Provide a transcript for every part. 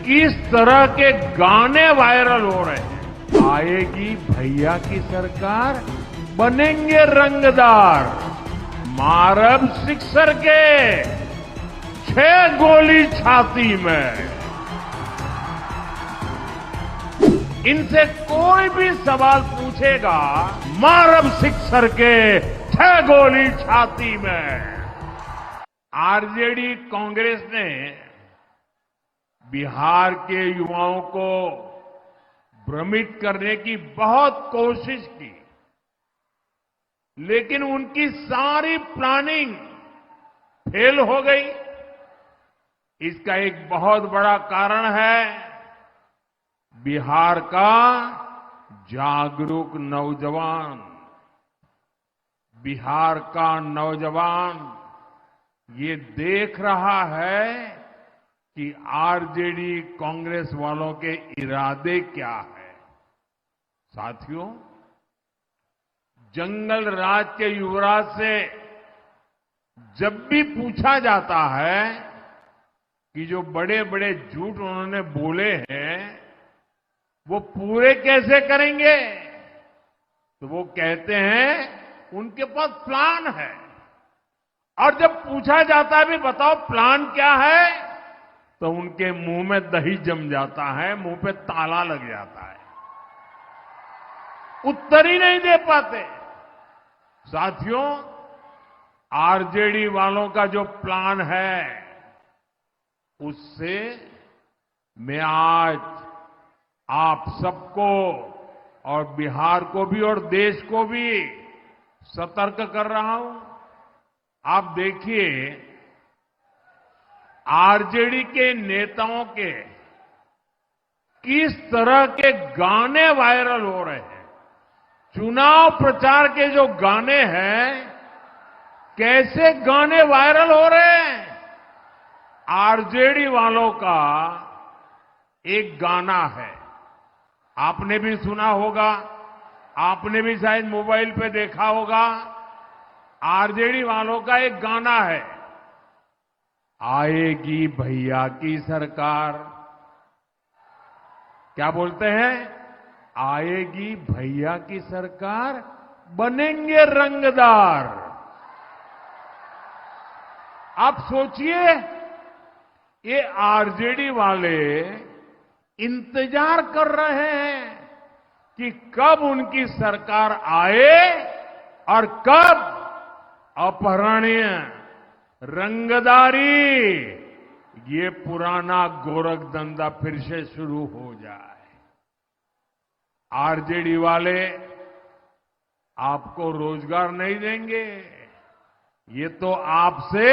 किस तरह के गाने वायरल हो रहे हैं। आएगी भैया की सरकार, बनेंगे रंगदार, मारब सिक्सर के 6 गोली छाती में। इनसे कोई भी सवाल पूछेगा, मारब सिक्सर के 6 गोली छाती में। आरजेडी कांग्रेस ने बिहार के युवाओं को भ्रमित करने की बहुत कोशिश की, लेकिन उनकी सारी प्लानिंग फेल हो गई। इसका एक बहुत बड़ा कारण है बिहार का जागरूक नौजवान। बिहार का नौजवान ये देख रहा है कि आरजेडी कांग्रेस वालों के इरादे क्या है। साथियों, जंगल राज के युवराज से जब भी पूछा जाता है कि जो बड़े बड़े झूठ उन्होंने बोले हैं वो पूरे कैसे करेंगे, तो वो कहते हैं उनके पास प्लान है। और जब पूछा जाता है भी बताओ प्लान क्या है, तो उनके मुंह में दही जम जाता है, मुंह पे ताला लग जाता है, उत्तर ही नहीं दे पाते। साथियों, आरजेडी वालों का जो प्लान है उससे मैं आज आप सबको और बिहार को भी और देश को भी सतर्क कर रहा हूं। आप देखिए, आरजेडी के नेताओं के किस तरह के गाने वायरल हो रहे हैं। चुनाव प्रचार के जो गाने हैं, कैसे गाने वायरल हो रहे हैं। आरजेडी वालों का एक गाना है, आपने भी सुना होगा, आपने भी शायद मोबाइल पे देखा होगा। आरजेडी वालों का एक गाना है, आएगी भैया की सरकार। क्या बोलते हैं? आएगी भैया की सरकार, बनेंगे रंगदार। आप सोचिए, ये आरजेडी वाले इंतजार कर रहे हैं कि कब उनकी सरकार आए और कब अपहरणीय, रंगदारी, ये पुराना गोरख धंधा फिर से शुरू हो जाए। आरजेडी वाले आपको रोजगार नहीं देंगे, ये तो आपसे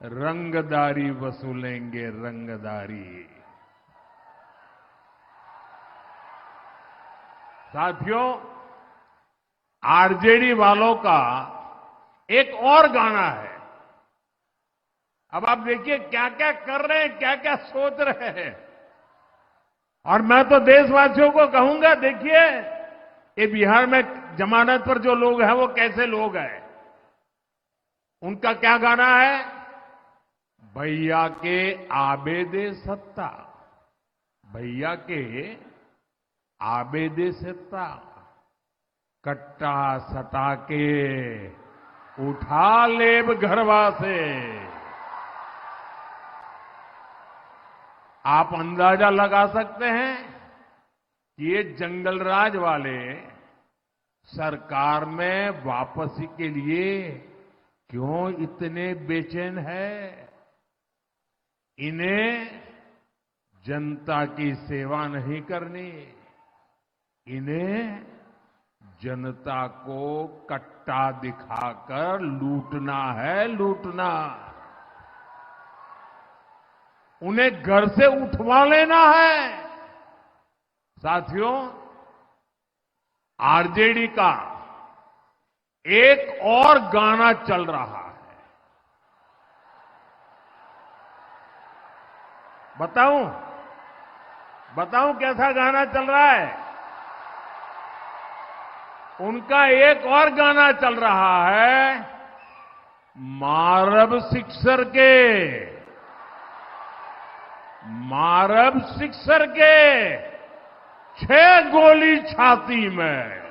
रंगदारी वसूलेंगे, रंगदारी। साथियों, आरजेडी वालों का एक और गाना है। अब आप देखिए क्या क्या कर रहे हैं, क्या क्या सोच रहे हैं। और मैं तो देशवासियों को कहूंगा, देखिए ये बिहार में जमानत पर जो लोग हैं वो कैसे लोग हैं। उनका क्या गाना है? भैया के आबेदे सत्ता, भैया के आबेदे सत्ता, कट्टा सटा के उठा लेब घरवा से। आप अंदाजा लगा सकते हैं कि ये जंगल राज वाले सरकार में वापसी के लिए क्यों इतने बेचैन है। इन्हें जनता की सेवा नहीं करनी, इन्हें जनता को कट्टा दिखाकर लूटना है, लूटना। उन्हें घर से उठवा लेना है। साथियों, आरजेडी का एक और गाना चल रहा है। बताऊं कैसा गाना चल रहा है? उनका एक और गाना चल रहा है, मारब सिक्सर के, मारब सिक्सर के 6 गोली छाती में।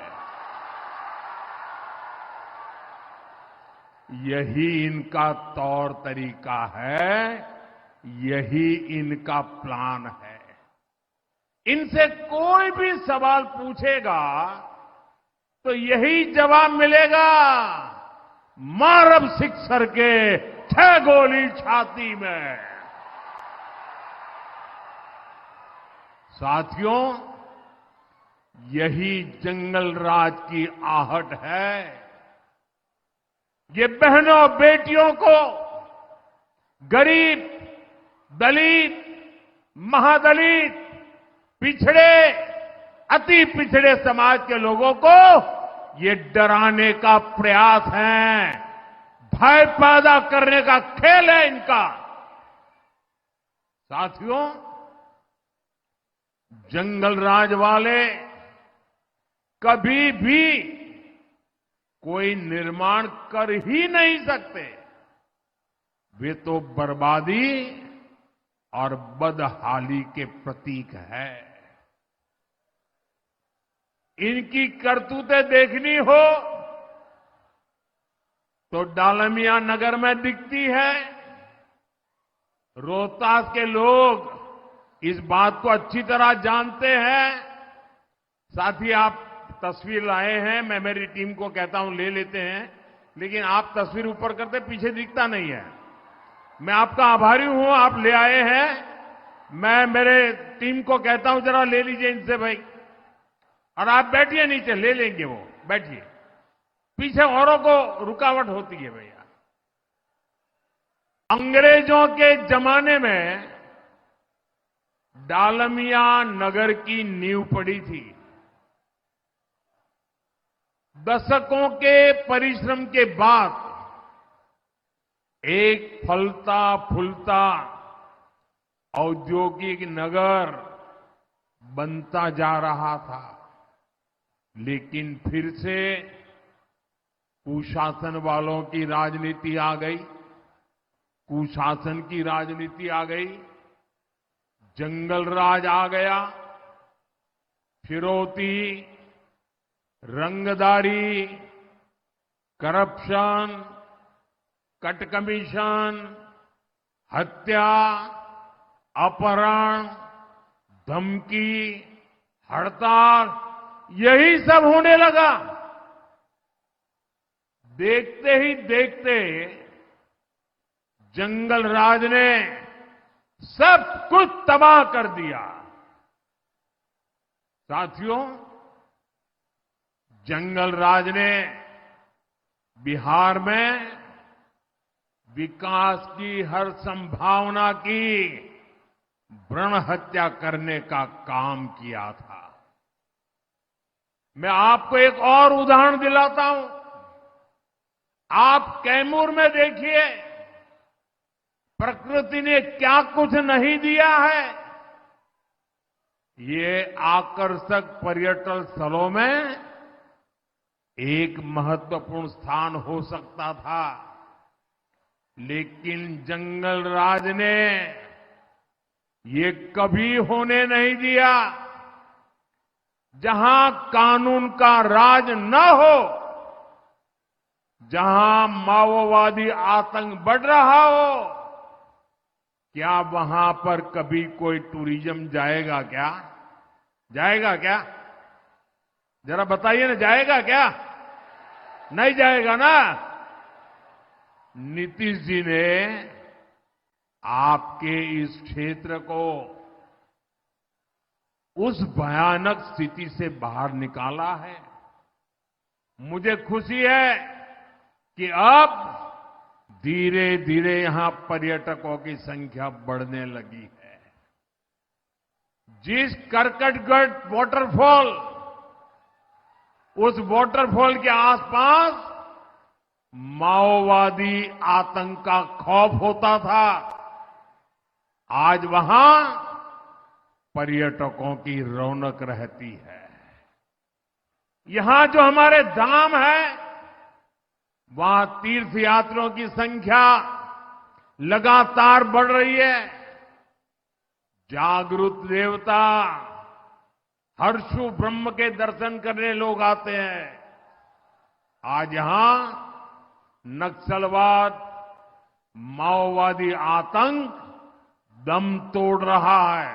यही इनका तौर तरीका है, यही इनका प्लान है। इनसे कोई भी सवाल पूछेगा तो यही जवाब मिलेगा, मारब सिक्सर के 6 गोली छाती में। साथियों, यही जंगल राज की आहट है। ये बहनों बेटियों को, गरीब, दलित, महादलित, पिछड़े, अति पिछड़े समाज के लोगों को ये डराने का प्रयास है, भय पैदा करने का खेल है इनका। साथियों, जंगल राज वाले कभी भी कोई निर्माण कर ही नहीं सकते। वे तो बर्बादी और बदहाली के प्रतीक है। इनकी करतूतें देखनी हो तो डालमिया नगर में दिखती है। रोहतास के लोग इस बात को अच्छी तरह जानते हैं। साथ ही आप तस्वीर लाए हैं, मैं मेरी टीम को कहता हूं ले लेते हैं, लेकिन आप तस्वीर ऊपर करते पीछे दिखता नहीं है। मैं आपका आभारी हूं, आप ले आए हैं। मैं मेरे टीम को कहता हूं जरा ले लीजिए इनसे भाई, और आप बैठिए नीचे, ले लेंगे वो, बैठिए। पीछे औरों को रुकावट होती है भैया। अंग्रेजों के जमाने में डालमिया नगर की नींव पड़ी थी। दशकों के परिश्रम के बाद एक फलता फूलता औद्योगिक नगर बनता जा रहा था। लेकिन फिर से कुशासन वालों की राजनीति आ गई, कुशासन की राजनीति आ गई, जंगल राज आ गया, फिरौती, रंगदारी, करप्शन, कट कमीशन, हत्या, अपहरण, धमकी, हड़ताल, यही सब होने लगा। देखते ही देखते जंगल राज ने सब कुछ तबाह कर दिया। साथियों, जंगल राज ने बिहार में विकास की हर संभावना की भ्रूण हत्या करने का काम किया था। मैं आपको एक और उदाहरण दिलाता हूं। आप कैमूर में देखिए, प्रकृति ने क्या कुछ नहीं दिया है। ये आकर्षक पर्यटन स्थलों में एक महत्वपूर्ण स्थान हो सकता था, लेकिन जंगल राज ने ये कभी होने नहीं दिया। जहां कानून का राज न हो, जहां माओवादी आतंक बढ़ रहा हो, क्या वहां पर कभी कोई टूरिज्म जाएगा क्या? जाएगा क्या? जरा बताइए ना, जाएगा क्या? नहीं जाएगा ना। नीतीश जी ने आपके इस क्षेत्र को उस भयानक स्थिति से बाहर निकाला है। मुझे खुशी है कि अब धीरे धीरे यहां पर्यटकों की संख्या बढ़ने लगी है। जिस करकटगढ़ वाटरफॉल, उस वाटरफॉल के आसपास माओवादी आतंक का खौफ होता था, आज वहां पर्यटकों की रौनक रहती है। यहां जो हमारे धाम है, वहां तीर्थयात्रियों की संख्या लगातार बढ़ रही है। जागृत देवता हर्षु ब्रह्म के दर्शन करने लोग आते हैं। आज यहां नक्सलवाद, माओवादी आतंक दम तोड़ रहा है।